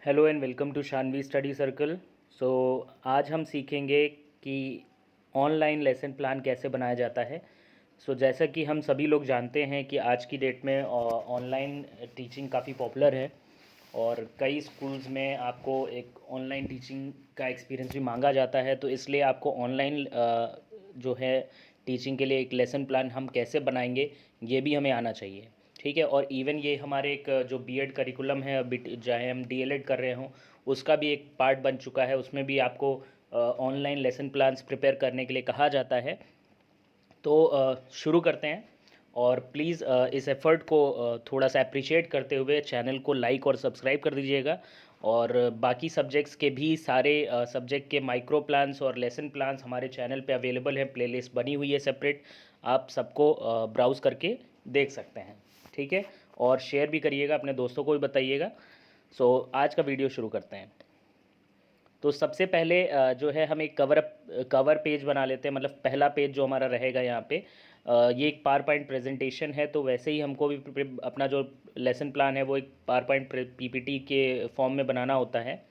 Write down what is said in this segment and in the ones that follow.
Hello and welcome to Shanvi study circle. So आज हम सीखेंगे कि ऑनलाइन लेसन प्लान कैसे बनाया जाता है। जैसा कि हम सभी लोग जानते हैं कि आज की डेट में ऑनलाइन टीचिंग काफ़ी पॉपुलर है और कई स्कूल्स में आपको एक ऑनलाइन टीचिंग का एक्सपीरियंस भी मांगा जाता है। तो इसलिए आपको ऑनलाइन जो है टीचिंग के लिए एक लेसन प्लान हम कैसे बनाएंगे ये भी हमें आना चाहिए। ठीक है, और इवन ये हमारे एक जो बीएड करिकुलम है, अभी चाहे हम डीएलएड कर रहे हों, उसका भी एक पार्ट बन चुका है। उसमें भी आपको ऑनलाइन लेसन प्लान्स प्रिपेयर करने के लिए कहा जाता है। तो शुरू करते हैं और प्लीज़ इस एफ़र्ट को थोड़ा सा अप्रिशिएट करते हुए चैनल को लाइक और सब्सक्राइब कर दीजिएगा। और बाकी सब्जेक्ट्स के भी सारे सब्जेक्ट के माइक्रो प्लान्स और लेसन प्लान्स हमारे चैनल पे अवेलेबल हैं, प्लेलिस्ट बनी हुई है सेपरेट, आप सबको ब्राउज़ करके देख सकते हैं। ठीक है, और शेयर भी करिएगा, अपने दोस्तों को भी बताइएगा। आज का वीडियो शुरू करते हैं। तो सबसे पहले जो है हम एक कवर पेज बना लेते हैं। मतलब पहला पेज जो हमारा रहेगा यहाँ पे, ये एक पावर पॉइंट प्रेजेंटेशन है। तो वैसे ही हमको भी अपना जो लेसन प्लान है वो एक पावर पॉइंट पीपीटी के फॉर्म में बनाना होता है।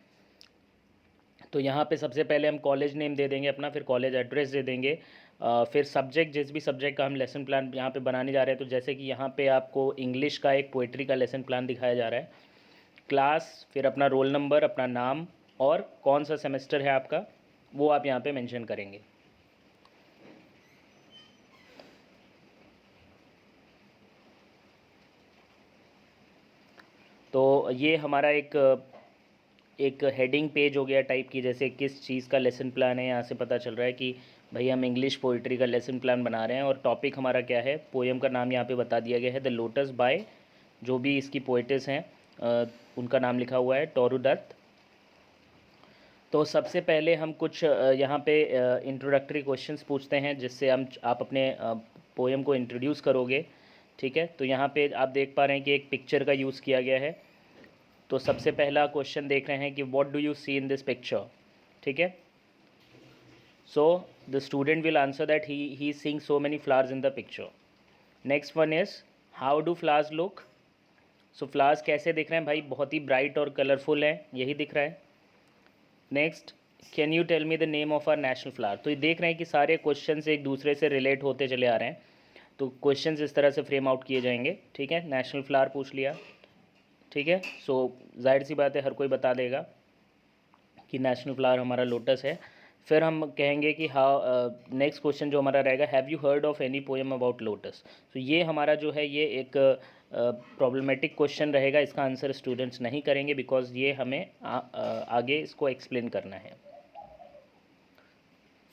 तो यहाँ पे सबसे पहले हम कॉलेज नेम दे देंगे अपना, फिर कॉलेज एड्रेस दे देंगे, फिर सब्जेक्ट, जिस भी सब्जेक्ट का हम लेसन प्लान यहाँ पे बनाने जा रहे हैं। तो जैसे कि यहाँ पे आपको इंग्लिश का एक पोइट्री का लेसन प्लान दिखाया जा रहा है। क्लास, फिर अपना रोल नंबर, अपना नाम और कौन सा सेमेस्टर है आपका, वो आप यहाँ पे मेंशन करेंगे। तो ये हमारा एक हेडिंग पेज हो गया टाइप की, जैसे किस चीज़ का लेसन प्लान है। यहाँ से पता चल रहा है कि भाई हम इंग्लिश पोइट्री का लेसन प्लान बना रहे हैं और टॉपिक हमारा क्या है, पोएम का नाम यहाँ पे बता दिया गया है, द लोटस बाय जो भी इसकी पोइटेस हैं उनका नाम लिखा हुआ है, टोरू दत्त। तो सबसे पहले हम कुछ यहाँ पे इंट्रोडक्टरी क्वेश्चंस पूछते हैं, जिससे आप अपने पोएम को इंट्रोड्यूस करोगे। ठीक है, तो यहाँ पे आप देख पा रहे हैं कि एक पिक्चर का यूज़ किया गया है। तो सबसे पहला क्वेश्चन देख रहे हैं कि what do you see in this picture. ठीक है, so the student will answer that he seeing so many flowers in the picture. Next one is how do flowers look. So flowers कैसे दिख रहे हैं भाई, बहुत ही ब्राइट और colourful हैं, यही दिख रहा है। Next, can you tell me the name of our national flower. तो ये देख रहे हैं कि सारे क्वेश्चन एक दूसरे से रिलेट होते चले आ रहे हैं। तो क्वेश्चंस इस तरह से फ्रेम आउट किए जाएंगे। ठीक है, नेशनल फ्लावर पूछ लिया। ठीक है, सो जाहिर सी बात है हर कोई बता देगा कि नेशनल फ्लावर हमारा लोटस है। फिर हम कहेंगे कि हाउ, नेक्स्ट क्वेश्चन जो हमारा रहेगा, have you heard of any poem about lotus. तो ये हमारा जो है ये एक प्रॉब्लमेटिक क्वेश्चन रहेगा, इसका आंसर स्टूडेंट्स नहीं करेंगे बिकॉज ये हमें आगे इसको एक्सप्लेन करना है।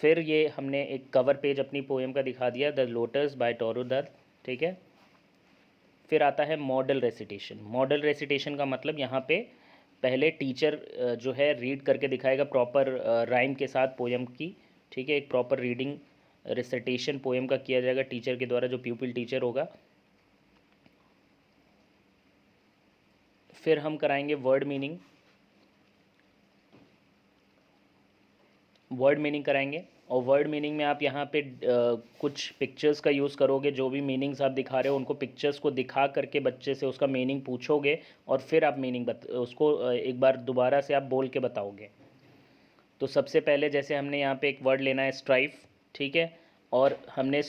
फिर ये हमने एक कवर पेज अपनी पोएम का दिखा दिया, the lotus by Toru Dutt. ठीक है, फिर आता है मॉडल रेसिटेशन। मॉडल रेसिटेशन का मतलब यहाँ पे पहले टीचर जो है रीड करके दिखाएगा प्रॉपर राइम के साथ पोएम की। ठीक है, एक प्रॉपर रीडिंग रेसिटेशन पोएम का किया जाएगा टीचर के द्वारा, जो प्यूपिल टीचर होगा। फिर हम कराएंगे वर्ड मीनिंग, वर्ड मीनिंग कराएंगे। और वर्ड मीनिंग में आप यहाँ पे कुछ पिक्चर्स का यूज़ करोगे, जो भी मीनिंग्स आप दिखा रहे हो उनको पिक्चर्स को दिखा करके बच्चे से उसका मीनिंग पूछोगे और फिर आप मीनिंग उसको एक बार दोबारा से आप बोल के बताओगे। तो सबसे पहले जैसे हमने यहाँ पे एक वर्ड लेना है स्ट्राइफ। ठीक है, और हमने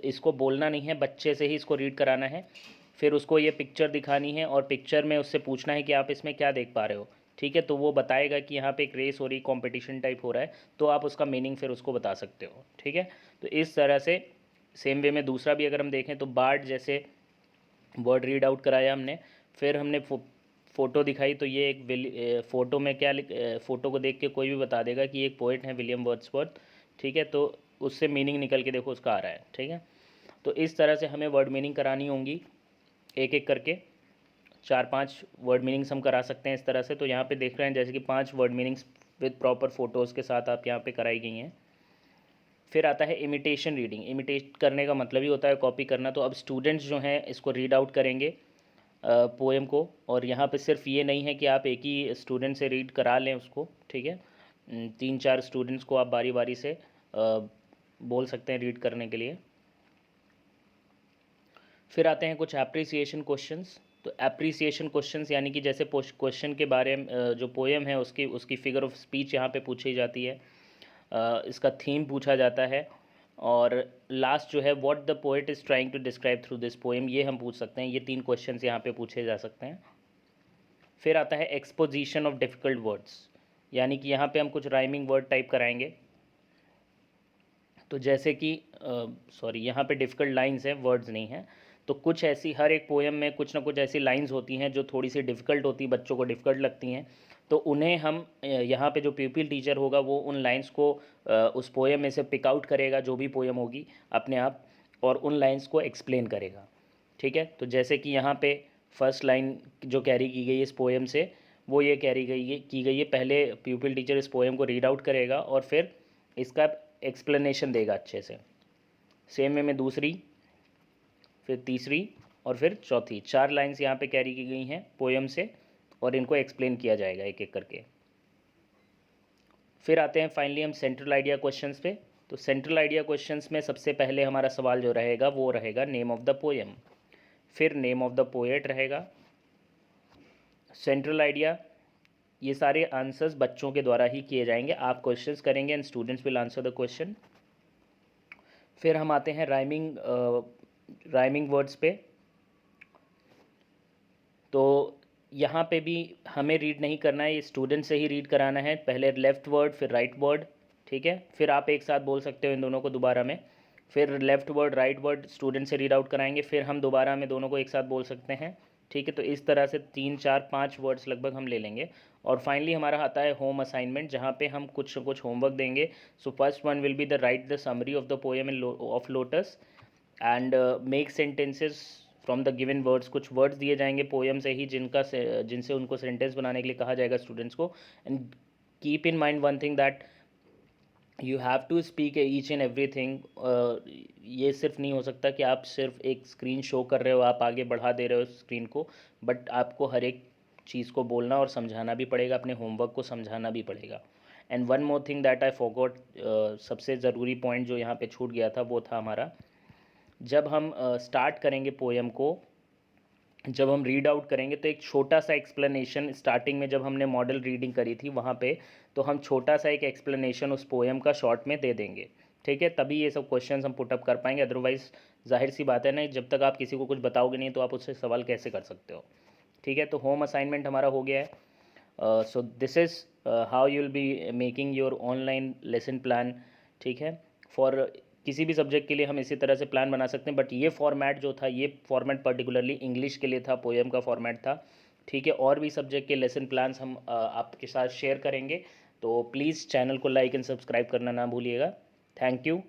इसको बोलना नहीं है, बच्चे से ही इसको रीड कराना है। फिर उसको ये पिक्चर दिखानी है और पिक्चर में उससे पूछना है कि आप इसमें क्या देख पा रहे हो। ठीक है, तो वो बताएगा कि यहाँ पे एक रेस हो रही, कंपटीशन टाइप हो रहा है, तो आप उसका मीनिंग फिर उसको बता सकते हो। ठीक है, तो इस तरह से सेम वे में दूसरा भी अगर हम देखें तो बार्ड, जैसे वर्ड रीड आउट कराया हमने, फिर हमने फ़ोटो दिखाई। तो ये एक फ़ोटो में क्या फ़ोटो को देख के कोई भी बता देगा कि एक पोइट है विलियम वर्ड्सवर्थ। ठीक है, तो उससे मीनिंग निकल के देखो उसका आ रहा है। ठीक है, तो इस तरह से हमें वर्ड मीनिंग करानी होंगी, एक एक करके 4-5 वर्ड मीनिंग्स हम करा सकते हैं इस तरह से। तो यहाँ पे देख रहे हैं जैसे कि 5 word meanings with proper photos के साथ आप यहाँ पे कराई गई हैं। फिर आता है इमिटेशन रीडिंग। इमिटेट करने का मतलब ही होता है कॉपी करना। तो अब स्टूडेंट्स जो हैं इसको रीड आउट करेंगे पोएम को, और यहाँ पे सिर्फ ये नहीं है कि आप एक ही स्टूडेंट से रीड करा लें उसको। ठीक है, 3-4 स्टूडेंट्स को आप बारी बारी से बोल सकते हैं रीड करने के लिए। फिर आते हैं कुछ एप्रिसिएशन क्वेश्चंस। तो एप्रिसिएशन क्वेश्चंस यानी कि जैसे क्वेश्चन के बारे में जो पोएम है उसकी फिगर ऑफ स्पीच यहाँ पे पूछी जाती है, इसका थीम पूछा जाता है, और लास्ट जो है what the poet is trying to describe through this poem, ये हम पूछ सकते हैं। ये 3 क्वेश्चंस यहाँ पे पूछे जा सकते हैं। फिर आता है एक्सपोजिशन ऑफ डिफ़िकल्ट वर्ड्स, यानी कि यहाँ पे हम कुछ राइमिंग वर्ड टाइप कराएंगे। तो जैसे कि यहाँ पे डिफ़िकल्ट लाइंस हैं, वर्ड्स नहीं हैं। तो कुछ ऐसी हर एक पोएम में कुछ ना कुछ ऐसी लाइंस होती हैं जो थोड़ी सी डिफ़िकल्ट होती, बच्चों को डिफ़िकल्ट लगती हैं। तो उन्हें हम यहाँ पे जो प्यूपिल टीचर होगा वो उन लाइंस को उस पोएम में से पिक आउट करेगा, जो भी पोएम होगी अपने आप, और उन लाइंस को एक्सप्लेन करेगा। ठीक है, तो जैसे कि यहाँ पे फर्स्ट लाइन जो कैरी की गई इस पोएम से, वो ये कैरी की गई है, पहले प्यूपिल टीचर इस पोएम को रीड आउट करेगा और फिर इसका एक्सप्लेनेशन देगा अच्छे से। सेम वे में दूसरी, फिर तीसरी और फिर चौथी, 4 लाइंस यहाँ पे कैरी की गई हैं पोएम से, और इनको एक्सप्लेन किया जाएगा एक एक करके। फिर आते हैं फाइनली हम सेंट्रल आइडिया क्वेश्चंस पे। तो सेंट्रल आइडिया क्वेश्चंस में सबसे पहले हमारा सवाल जो रहेगा वो रहेगा नेम ऑफ द पोएम, फिर नेम ऑफ द पोएट रहेगा, सेंट्रल आइडिया। ये सारे आंसर्स बच्चों के द्वारा ही किए जाएंगे, आप क्वेश्चंस करेंगे and students will answer the question. फिर हम आते हैं राइमिंग वर्ड्स पे। तो यहाँ पे भी हमें रीड नहीं करना है, ये स्टूडेंट से ही रीड कराना है, पहले लेफ़्ट वर्ड फिर राइट वर्ड। ठीक है, फिर आप एक साथ बोल सकते हो इन दोनों को दोबारा में, फिर left word right word student से रीड आउट कराएंगे, फिर हम दोबारा में दोनों को एक साथ बोल सकते हैं। ठीक है, तो इस तरह से 3 4 5 वर्ड्स लगभग हम ले लेंगे। और फाइनली हमारा आता है होम असाइनमेंट, जहाँ पे हम कुछ होमवर्क देंगे। So first one will be the right the summary of the poem of lotus and make sentences from the given words. कुछ वर्ड्स दिए जाएंगे पोएम से ही जिनसे उनको सेंटेंस बनाने के लिए कहा जाएगा स्टूडेंट्स को। And keep in mind one thing that you have to speak each and everything. ये सिर्फ नहीं हो सकता कि आप सिर्फ एक स्क्रीन शो कर रहे हो, आप आगे बढ़ा दे रहे हो स्क्रीन को, बट आपको हर एक चीज़ को बोलना और समझाना भी पड़ेगा, अपने होमवर्क को समझाना भी पड़ेगा। And one more thing that I forgot, सबसे ज़रूरी पॉइंट जो यहाँ पे छूट गया था वो था हमारा, जब हम स्टार्ट करेंगे पोएम को, जब हम रीड आउट करेंगे तो एक छोटा सा एक्सप्लेनेशन, स्टार्टिंग में जब हमने मॉडल रीडिंग करी थी वहाँ पे, तो हम छोटा सा एक एक्सप्लेनेशन उस पोएम का शॉर्ट में दे देंगे। ठीक है, तभी ये सब क्वेश्चंस हम पुटअप कर पाएंगे, अदरवाइज़ जाहिर सी बात है ना, जब तक आप किसी को कुछ बताओगे नहीं तो आप उससे सवाल कैसे कर सकते हो। ठीक है, तो होम असाइनमेंट हमारा हो गया है। So this is how you will be making your online lesson plan. ठीक है, फॉर किसी भी सब्जेक्ट के लिए हम इसी तरह से प्लान बना सकते हैं, बट ये फॉर्मेट जो था, ये फॉर्मेट पर्टिकुलरली इंग्लिश के लिए था, पोएम का फॉर्मेट था। ठीक है, और भी सब्जेक्ट के लेसन प्लान्स हम आपके साथ शेयर करेंगे, तो प्लीज़ चैनल को लाइक एंड सब्सक्राइब करना ना भूलिएगा। Thank you.